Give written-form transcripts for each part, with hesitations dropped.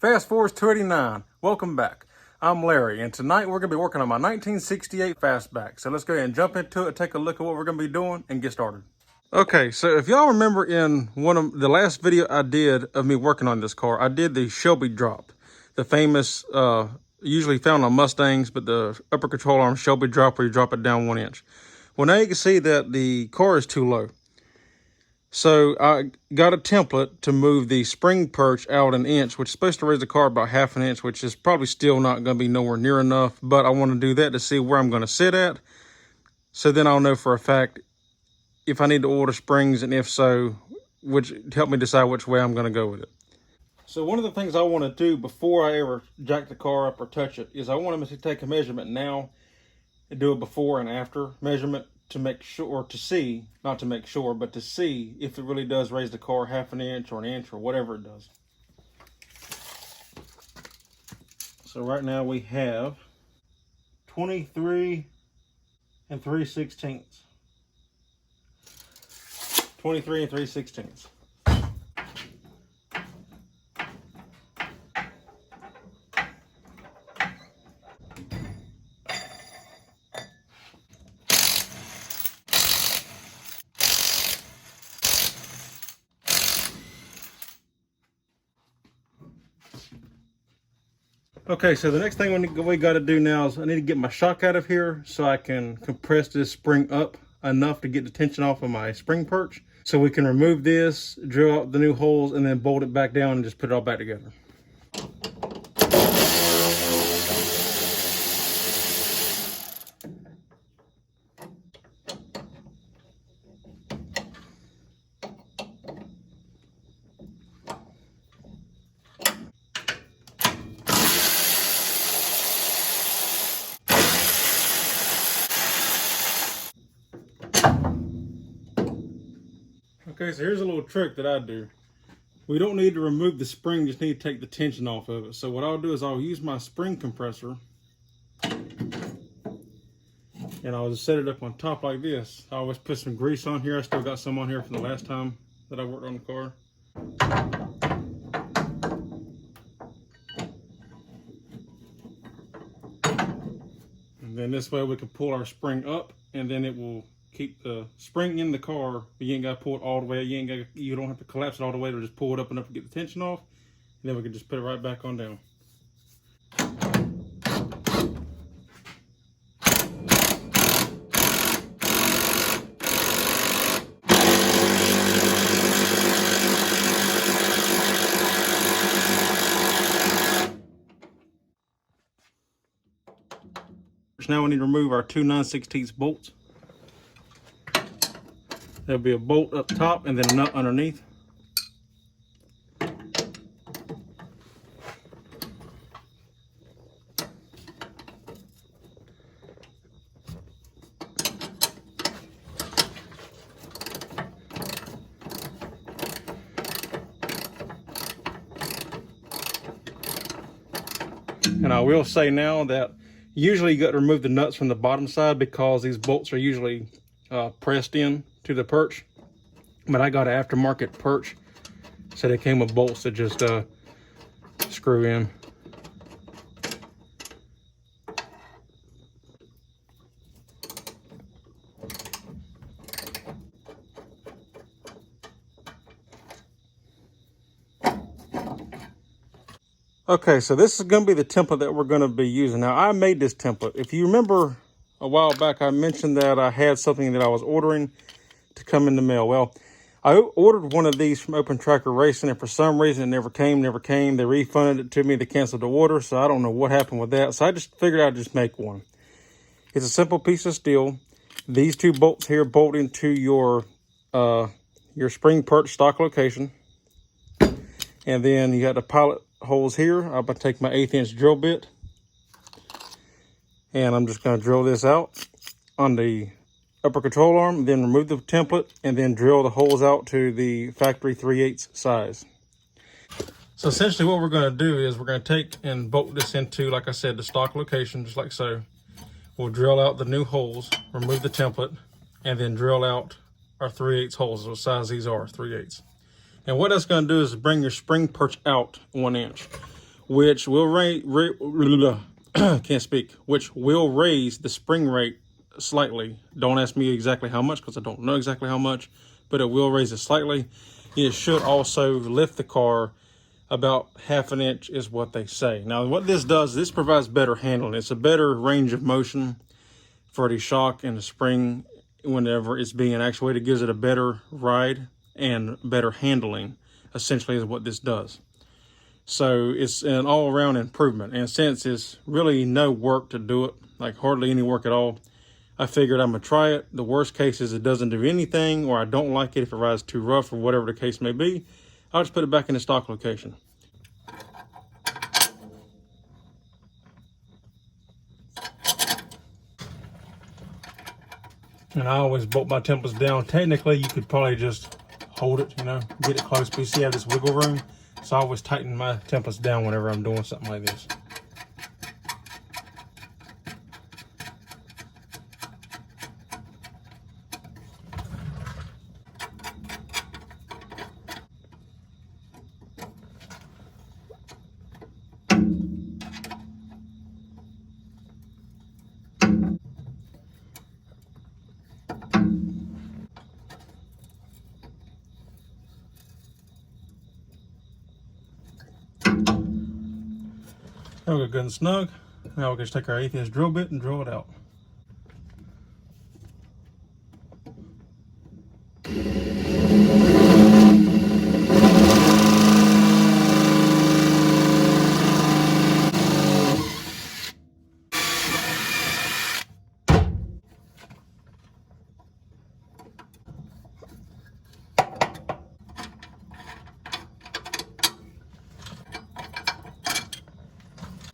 Fast forward 289. Welcome back. I'm Larry, and tonight we're going to be working on my 1968 Fastback. So let's go ahead and jump into it, take a look at what we're going to be doing, and get started. Okay, so if y'all remember in one of the last video I did of me working on this car, I did the Shelby drop, the famous, usually found on Mustangs, but the upper control arm Shelby drop where you drop it down 1 inch. Well, now you can see that the car is too low. So I got a template to move the spring perch out 1 inch, which is supposed to raise the car about 1/2 inch, which is probably still not going to be nowhere near enough. But I want to do that to see where I'm going to sit at. So then I'll know for a fact if I need to order springs, and if so, which help me decide which way I'm going to go with it. So one of the things I want to do before I ever jack the car up or touch it is I want to take a measurement now and do a before and after measurement to make sure, or to see, not to make sure, but to see if it really does raise the car 1/2 inch or 1 inch or whatever it does. So right now we have 23 3/16. 23 3/16. Okay, so the next thing we got to do now is I need to get my shock out of here so I can compress this spring up enough to get the tension off of my spring perch. So we can remove this, drill out the new holes, and then bolt it back down and just put it all back together. Okay, so here's a little trick that I do. We don't need to remove the spring, just need to take the tension off of it. So what I'll do is I'll use my spring compressor and I'll just set it up on top like this. I always put some grease on here. I still got some on here from the last time that I worked on the car. And then this way we can pull our spring up, and then it will keep the spring in the car, but you ain't got to pull it all the way. You don't have to collapse it all the way to just pull it up enough to get the tension off. And then we can just put it right back on down. Now we need to remove our 2 9/16 bolts. There'll be a bolt up top and then a nut underneath. And I will say now that usually you got to remove the nuts from the bottom side because these bolts are usually pressed in to the perch. But I got an aftermarket perch, so they came with bolts that just screw in. Okay, so this is going to be the template that we're going to be using. Now, I made this template. If you remember a while back, I mentioned that I had something that I was ordering to come in the mail. Well, I ordered one of these from Open Tracker Racing, and for some reason it never came. They refunded it to me. They canceled the order, so I don't know what happened with that. So I just figured I'd just make one. It's a simple piece of steel. These 2 bolts here bolt into your spring perch stock location. And then you got the pilot holes here. I'm going to take my 1/8 inch drill bit, and I'm just going to drill this out on the upper control arm, then remove the template, and then drill the holes out to the factory 3/8 size. So essentially what we're going to do is we're going to take and bolt this into, like I said, the stock location, just like so. We'll drill out the new holes, remove the template, and then drill out our 3/8 holes. What size these are, 3/8. And what that's going to do is bring your spring perch out 1 inch. which will can't speak, which will raise the spring rate slightly. Don't ask me exactly how much because I don't know exactly how much, but it will raise it slightly. It should also lift the car about ½ an inch is what they say. Now what this does, this provides better handling. It's a better range of motion for the shock and the spring whenever it's being actuated. It gives it a better ride and better handling, essentially, is what this does. So it's an all-around improvement. And since it's really no work to do it, like hardly any work at all, I figured I'm gonna try it. The worst case is it doesn't do anything, or I don't like it if it rides too rough or whatever the case may be. I'll just put it back in the stock location. And I always bolt my tempers down. Technically, you could probably just hold it, get it close, but you see I have this wiggle room. So I always tighten my tempers down whenever I'm doing something like this. Now we're good and snug. Now we'll just take our 1/8" drill bit and drill it out.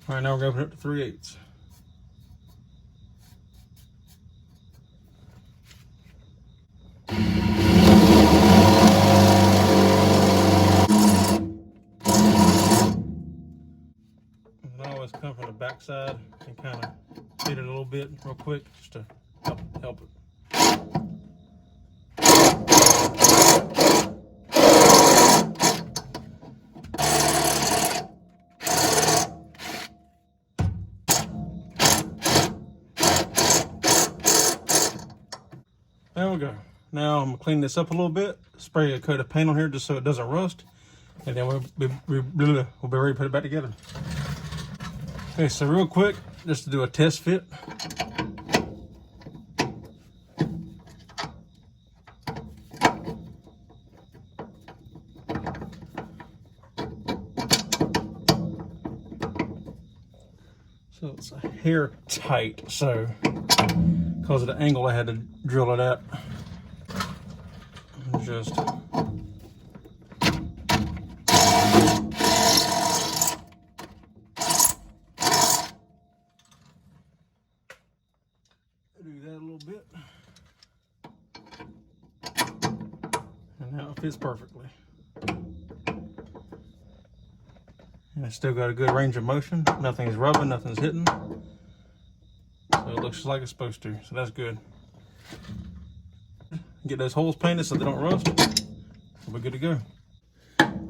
All right, now we're going to open it to 3/8. And I always come from the back side and kind of hit it a little bit real quick just to help it. There we go. Now I'm gonna clean this up a little bit, spray a coat of paint on here just so it doesn't rust, and then we'll be ready to put it back together. Okay, so real quick, just to do a test fit. So it's a hair tight, so because of the angle I had to drill it at. Just do that a little bit, and now it fits perfectly. And it's still got a good range of motion. Nothing's rubbing, nothing's hitting. So it looks just like it's supposed to, so that's good. Get those holes painted so they don't rust. We're good to go.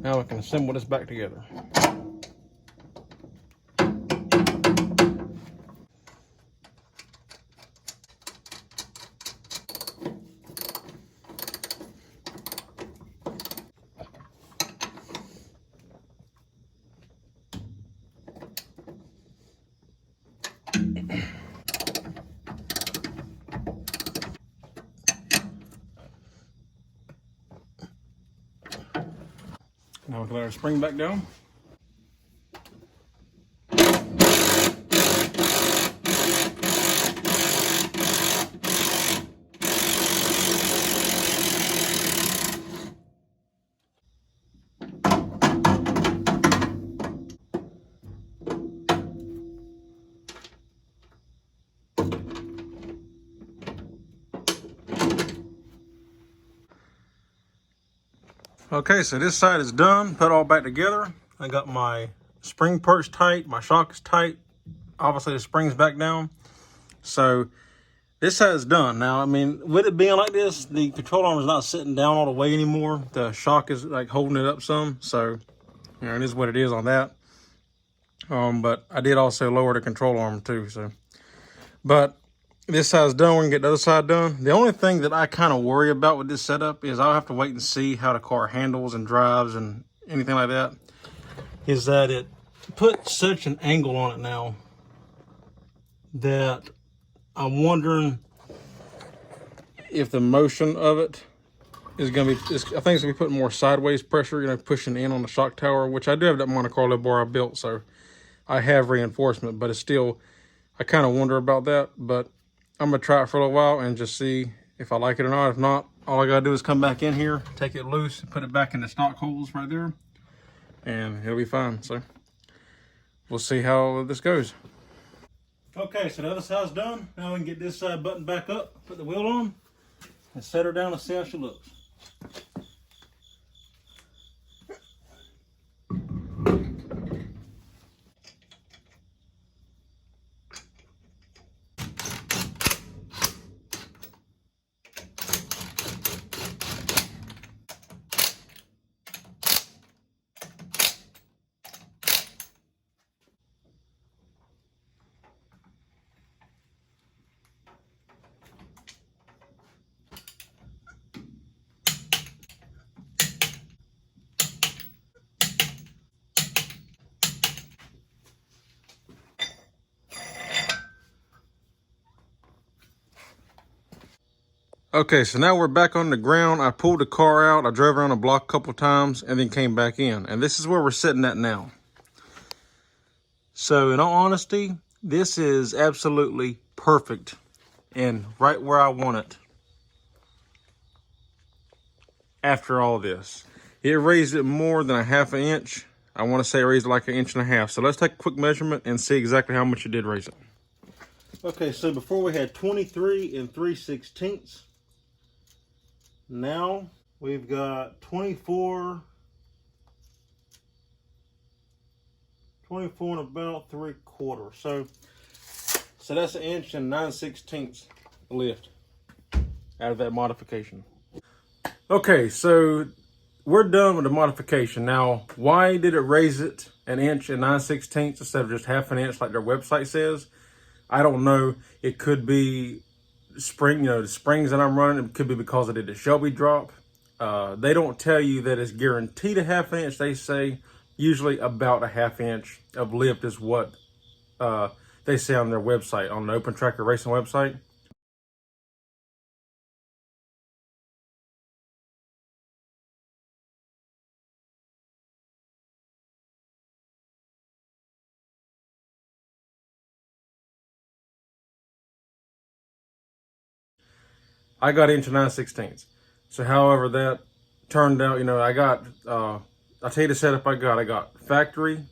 Now we can assemble this back together. Now we can let our spring back down. Okay, so this side is done, put it all back together. I got my spring perch tight, my shock is tight. Obviously the spring's back down. So this side is done. Now, I mean, with it being like this, the control arm is not sitting down all the way anymore. The shock is like holding it up some. So, it is what it is on that. But I did also lower the control arm too. So, but this side's done. We can get the other side done. The only thing that I kind of worry about with this setup is I'll have to wait and see how the car handles and drives and anything like that. Is that it put such an angle on it now that I'm wondering if the motion of it is going to be, I think it's going to be putting more sideways pressure, you know, pushing in on the shock tower, which I do have that Monte Carlo bar I built, so I have reinforcement, but it's still, I kind of wonder about that. But I'm going to try it for a little while and just see if I like it or not. If not, all I got to do is come back in here, take it loose, and put it back in the stock holes right there, and it'll be fine. So we'll see how this goes. Okay, so the other side's done. Now we can get this side buttoned back up, put the wheel on, and set her down and see how she looks. Okay, so now we're back on the ground. I pulled the car out, I drove around the block a couple times, and then came back in. And this is where we're sitting at now. So in all honesty, this is absolutely perfect and right where I want it after all this. It raised it more than a half an inch. I want to say it raised it like an inch and a half. So let's take a quick measurement and see exactly how much it did raise it. Okay, so before we had 23 and 3/16. Now we've got 24 and about 3/4. So that's an inch and 9/16 lift out of that modification. Okay, so we're done with the modification. Now, why did it raise it an inch and 9/16 instead of just half an inch like their website says? I don't know. It could be the springs that I'm running. It could be because I did the Shelby drop. They don't tell you that it's guaranteed a half inch. They say usually about a half inch of lift is what they say on their website, on the Open Tracker Racing website. I got inch and 9/16. So however that turned out, I got, I'll tell you the setup I got. I got factory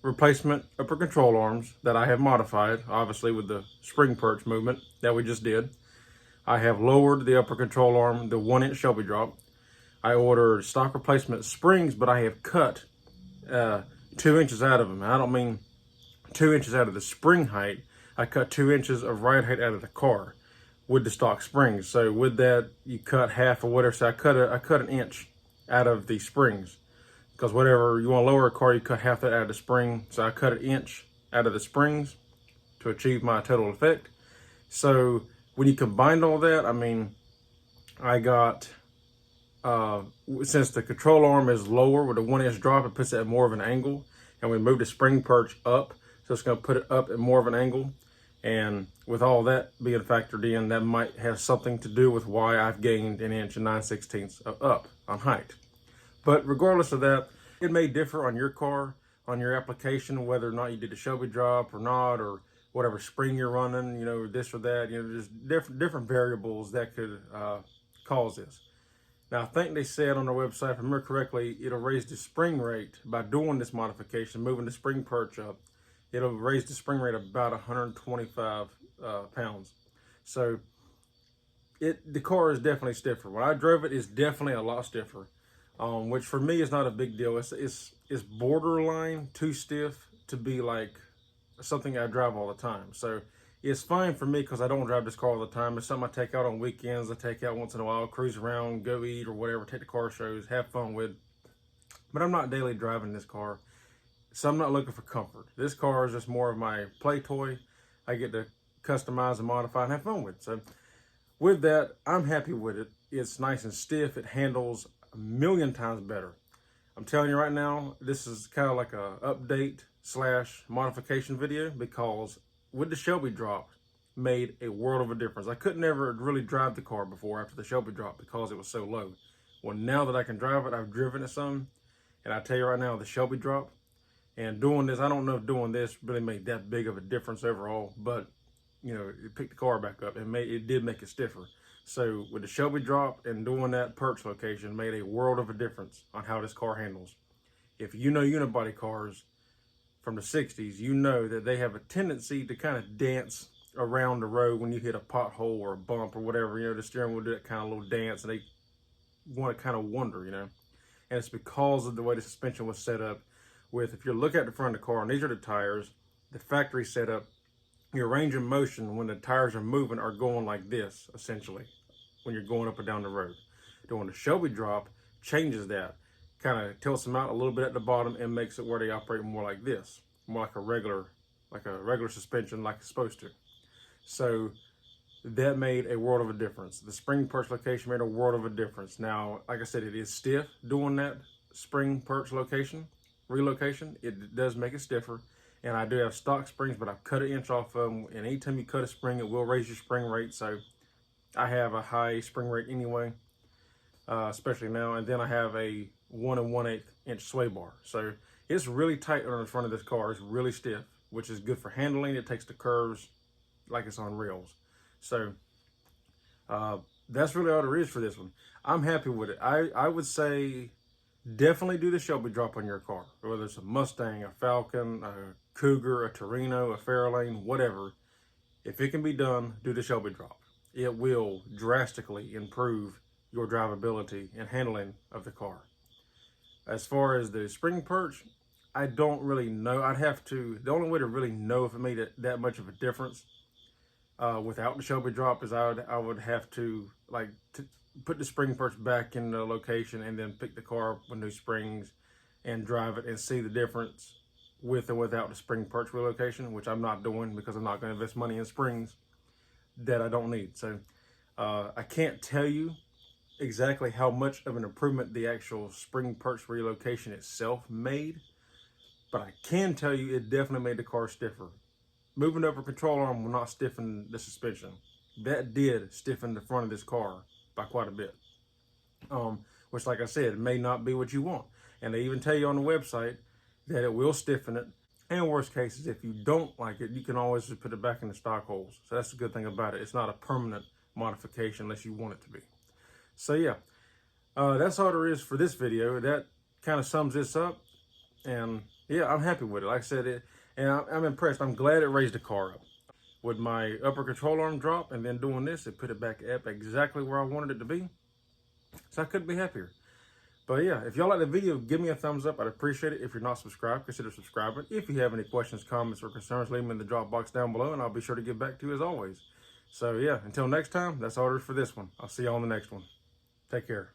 replacement upper control arms that I have modified, obviously with the spring perch movement that we just did. I have lowered the upper control arm, the 1-inch Shelby drop. I ordered stock replacement springs, but I have cut 2 inches out of them. I don't mean 2 inches out of the spring height. I cut 2 inches of ride height out of the car with the stock springs. So with that, you cut half or whatever. So I cut an inch out of the springs, because whatever you want to lower a car, you cut half that out of the spring. So I cut an inch out of the springs to achieve my total effect. So when you combine all that, I mean, I got, since the control arm is lower with a 1-inch drop, it puts it at more of an angle. And we moved the spring perch up, so it's going to put it up at more of an angle. And with all that being factored in, that might have something to do with why I've gained an inch and 9/16 up on height. But regardless of that, it may differ on your car, on your application, whether or not you did a Shelby drop or not, or whatever spring you're running, this or that. There's different variables that could cause this. Now, I think they said on their website, if I remember correctly, it'll raise the spring rate by doing this modification, moving the spring perch up. It'll raise the spring rate about 125 pounds. So the car is definitely stiffer. When I drove it, it's definitely a lot stiffer, which for me is not a big deal. It's borderline too stiff to be like something I drive all the time. So it's fine for me because I don't drive this car all the time. It's something I take out on weekends. I take out once in a while, cruise around, go eat or whatever, take the car shows, have fun with. But I'm not daily driving this car. So I'm not looking for comfort. This car is just more of my play toy. I get to customize and modify and have fun with. So with that, I'm happy with it. It's nice and stiff. It handles a million times better. I'm telling you right now, this is kind of like a update slash modification video, because with the Shelby drop, made a world of a difference. I could never really drive the car before after the Shelby drop because it was so low. Well, now that I can drive it, I've driven it some, and I tell you right now, the Shelby drop and doing this, I don't know if doing this really made that big of a difference overall, but you know, it picked the car back up and it did make it stiffer. So with the Shelby drop and doing that perch location made a world of a difference on how this car handles. If you know unibody cars from the 60s, you know that they have a tendency to kind of dance around the road when you hit a pothole or a bump or whatever. You know, the steering wheel do that kind of little dance, and they want to kind of wonder, you know. And it's because of the way the suspension was set up. With, if you look at the front of the car, and these are the tires, the factory setup, your range of motion when the tires are moving are going like this, essentially, when you're going up and down the road. Doing the Shelby drop changes that, kind of tilts them out a little bit at the bottom and makes it where they operate more like this, more like a regular suspension, like it's supposed to. So that made a world of a difference. The spring perch location made a world of a difference. Now, like I said, it is stiff doing that spring perch relocation. It does make it stiffer. And I do have stock springs, but I've cut an inch off of them. And anytime you cut a spring, it will raise your spring rate. So I have a high spring rate anyway, especially now. And then I have a 1 1/8 inch sway bar. So it's really tight on the front of this car. It's really stiff, which is good for handling. It takes the curves like it's on rails. So that's really all there is for this one. I'm happy with it. I would say definitely do the Shelby drop on your car, whether it's a Mustang, a Falcon, a Cougar, a Torino, a Fairlane, whatever. If it can be done, do the Shelby drop. It will drastically improve your drivability and handling of the car. As far as the spring perch, I don't really know. The only way to really know if it made that much of a difference without the Shelby drop is I would have to put the spring perch back in the location and then pick the car up with new springs and drive it and see the difference with or without the spring perch relocation, which I'm not doing because I'm not going to invest money in springs that I don't need. So I can't tell you exactly how much of an improvement the actual spring perch relocation itself made, but I can tell you it definitely made the car stiffer. Moving over control arm will not stiffen the suspension. That did stiffen the front of this car by quite a bit. Which, like I said, may not be what you want. And they even tell you on the website that it will stiffen it. And worst cases, if you don't like it, you can always just put it back in the stock holes. So that's the good thing about it. It's not a permanent modification unless you want it to be. So yeah, that's all there is for this video. That kind of sums this up. And yeah, I'm happy with it. Like I said, I'm impressed. I'm glad it raised the car up. With my upper control arm drop and then doing this, it put it back up exactly where I wanted it to be. So I couldn't be happier. But yeah, if y'all like the video, give me a thumbs up. I'd appreciate it. If you're not subscribed, consider subscribing. If you have any questions, comments, or concerns, leave them in the drop box down below, and I'll be sure to get back to you as always. So yeah, until next time, that's all there is for this one. I'll see y'all on the next one. Take care.